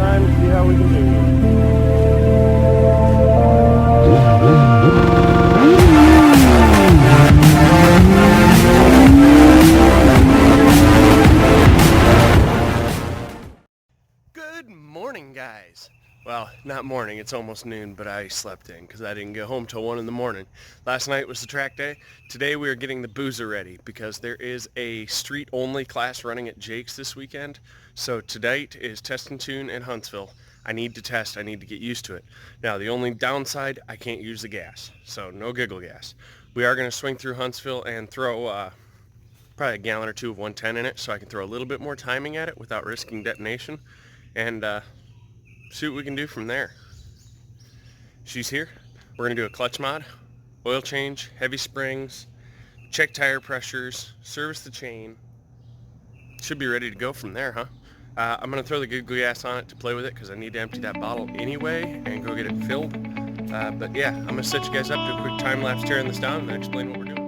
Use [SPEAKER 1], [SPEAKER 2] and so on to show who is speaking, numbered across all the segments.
[SPEAKER 1] time to see how we can do here. Good morning, guys. Well, not morning, it's almost noon, but I slept in because I didn't get home till 1 in the morning. Last night was the track day. Today we are getting the boozer ready because there is a street-only class running at Jake's this weekend. So tonight is test and tune in Huntsville. I need to test, I need to get used to it. Now, the only downside, I can't use the gas, so no giggle gas. We are going to swing through Huntsville and throw probably a gallon or two of 110 in it so I can throw a little bit more timing at it without risking detonation. And see what we can do from there. She's here. We're going to do a clutch mod, oil change, heavy springs, check tire pressures, service the chain. Should be ready to go from there, huh? I'm going to throw the giggle gas on it to play with it because I need to empty that bottle anyway and go get it filled. But yeah, I'm going to set you guys up to a quick time lapse tearing this down and then explain what we're doing.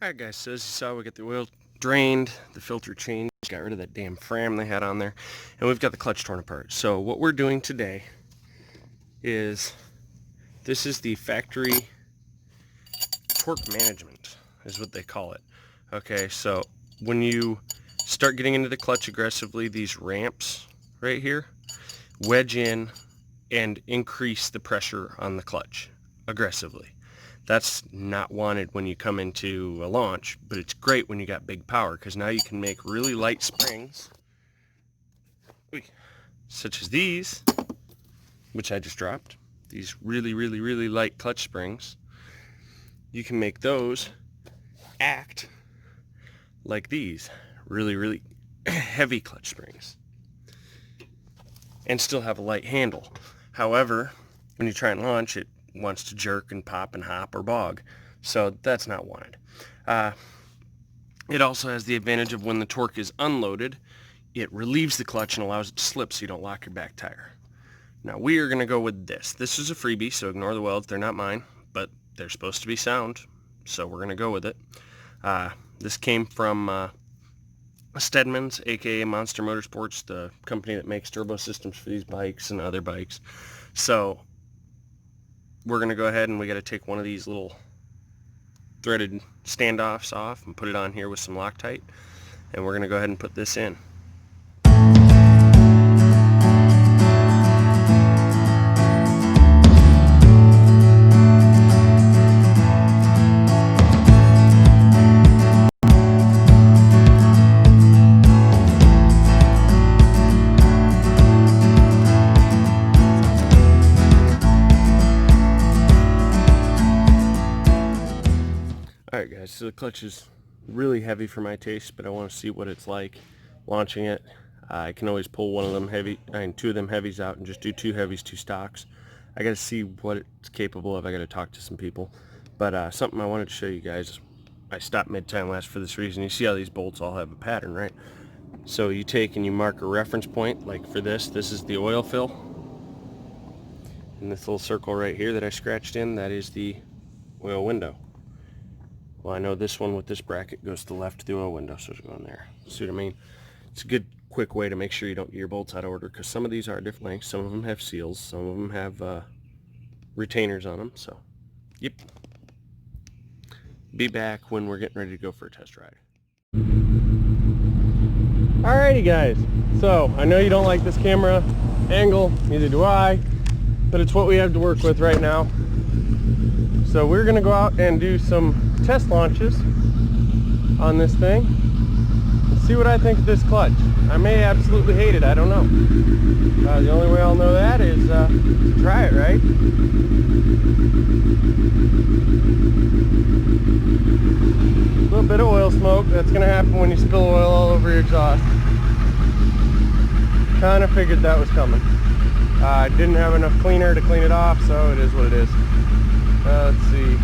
[SPEAKER 1] Alright guys, so as you saw, we got the oil drained, the filter changed, got rid of that damn fram they had on there, and we've got the clutch torn apart. So what we're doing today is, this is the factory torque management, is what they call it. Okay, so when you start getting into the clutch aggressively, these ramps right here wedge in and increase the pressure on the clutch aggressively. That's not wanted when you come into a launch, but it's great when you got big power because now you can make really light springs, such as these, which I just dropped. These really light clutch springs. You can make those act like these really heavy clutch springs and still have a light handle. However, when you try and launch, it wants to jerk and pop and hop or bog, so that's not wanted. It also has the advantage of when the torque is unloaded, it relieves the clutch and allows it to slip so you don't lock your back tire. Now we are going to go with this. This is a freebie, so ignore the welds, they're not mine, but they're supposed to be sound, so we're going to go with it. This came from Stedman's, aka Monster Motorsports, the company that makes turbo systems for these bikes and other bikes. So we're going to go ahead and we got to take one of these little threaded standoffs off and put it on here with some Loctite, and we're going to go ahead and put this in. Alright guys, so the clutch is really heavy for my taste, but I want to see what it's like launching it. I can always pull one of them two of them heavies out and just do 2 heavies, 2 stocks. I got to see what it's capable of. I got to talk to some people. But something I wanted to show you guys, I stopped mid-time lapse for this reason. You see how these bolts all have a pattern, right? So you take and you mark a reference point, like for this is the oil fill. And this little circle right here that I scratched in, that is the oil window. Well, I know this one with this bracket goes to the left of the oil window, so it's going there. See what I mean? It's a good, quick way to make sure you don't get your bolts out of order, because some of these are different lengths. Some of them have seals. Some of them have retainers on them. So, yep. Be back when we're getting ready to go for a test ride. Alrighty, guys. So, I know you don't like this camera angle. Neither do I. But it's what we have to work with right now. So we're going to go out and do some test launches on this thing and see what I think of this clutch. I may absolutely hate it, I don't know. The only way I'll know that is to try it, right? A little bit of oil smoke, that's going to happen when you spill oil all over your exhaust. Kind of figured that was coming. I didn't have enough cleaner to clean it off, so it is what it is. Let's see.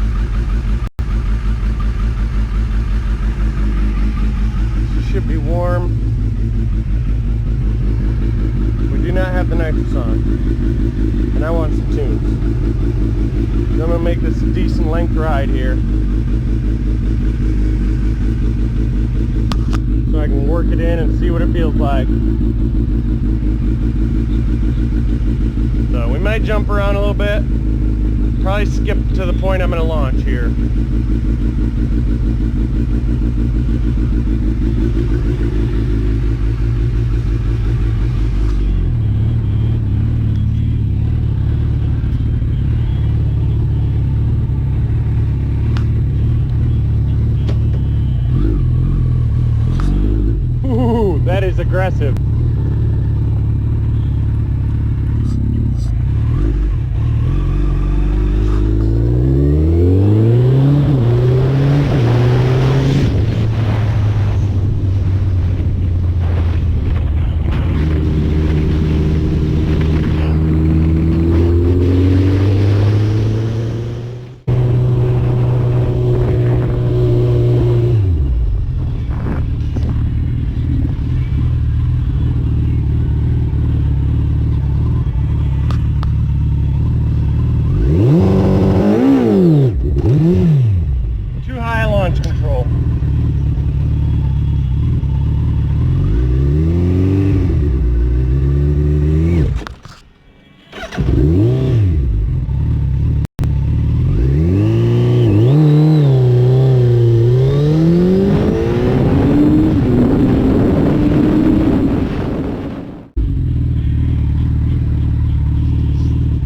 [SPEAKER 1] She should be warm. We do not have the nitrous on, and I want some tunes. So I'm going to make this a decent length ride here, so I can work it in and see what it feels like. So we might jump around a little bit, probably skip to the point I'm going to launch here. Ooh, that is aggressive.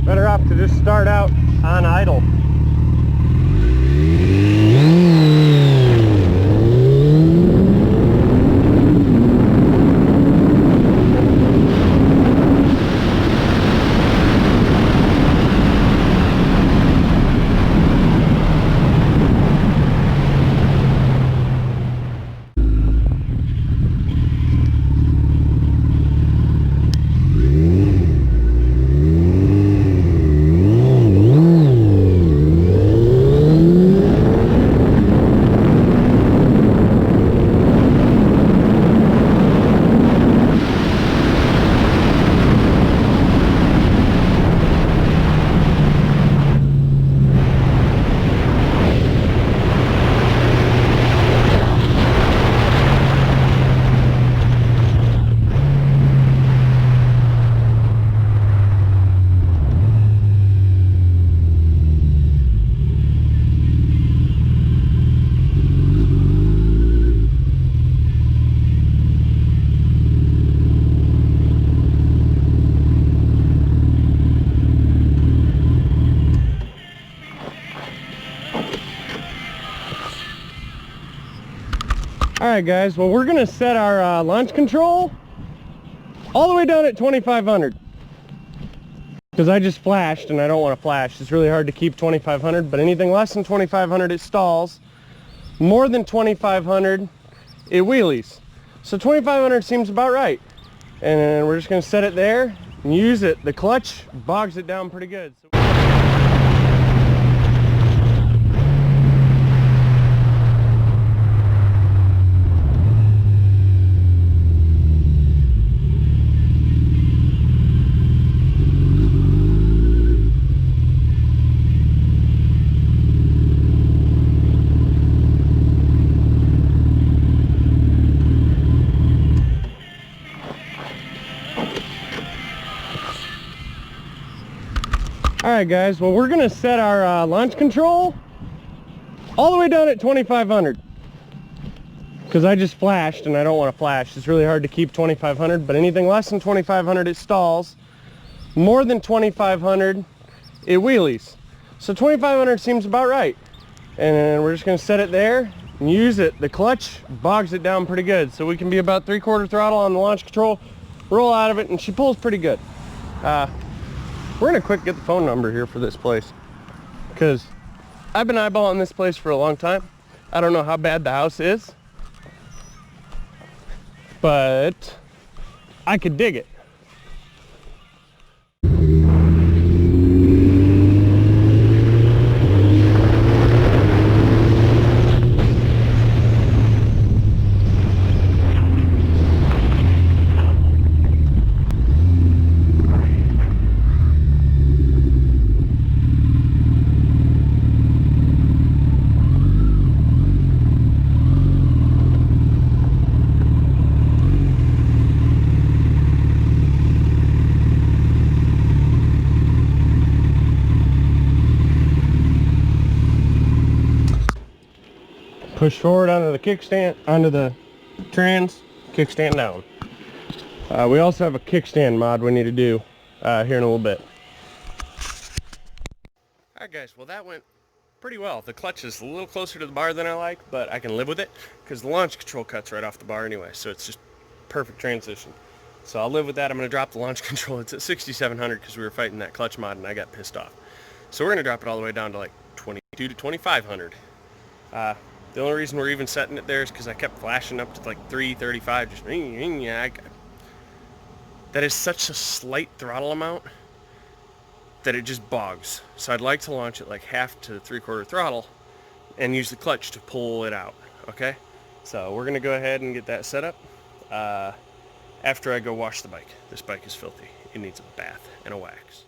[SPEAKER 1] Better off to just start out on idle. Alright guys, well we're going to set our launch control all the way down at 2500. Because I just flashed and I don't want to flash. It's really hard to keep 2500, but anything less than 2500 it stalls. More than 2500 it wheelies. So 2500 seems about right. And we're just going to set it there and use it. The clutch bogs it down pretty good. Alright guys, well we're going to set our launch control all the way down at 2500. Because I just flashed and I don't want to flash. It's really hard to keep 2500, but anything less than 2500 it stalls. More than 2500 it wheelies. So 2500 seems about right. And we're just going to set it there and use it. The clutch bogs it down pretty good. So we can be about 3/4 throttle on the launch control, roll out of it, and she pulls pretty good. We're going to quick get the phone number here for this place, because I've been eyeballing this place for a long time. I don't know how bad the house is, but I could dig it. push forward onto the kickstand, onto the trans, kickstand down. We also have a kickstand mod we need to do here in a little bit. Alright guys, well that went pretty well. The clutch is a little closer to the bar than I like, but I can live with it because the launch control cuts right off the bar anyway, so it's just perfect transition. So I'll live with that. I'm going to drop the launch control. It's at 6,700 because we were fighting that clutch mod and I got pissed off. So we're going to drop it all the way down to like 22 to 2,500. The only reason we're even setting it there is because I kept flashing up to like 335. Just that is such a slight throttle amount that it just bogs. So I'd like to launch it like half to 3/4 throttle and use the clutch to pull it out. Okay, so we're going to go ahead and get that set up after I go wash the bike. This bike is filthy. It needs a bath and a wax.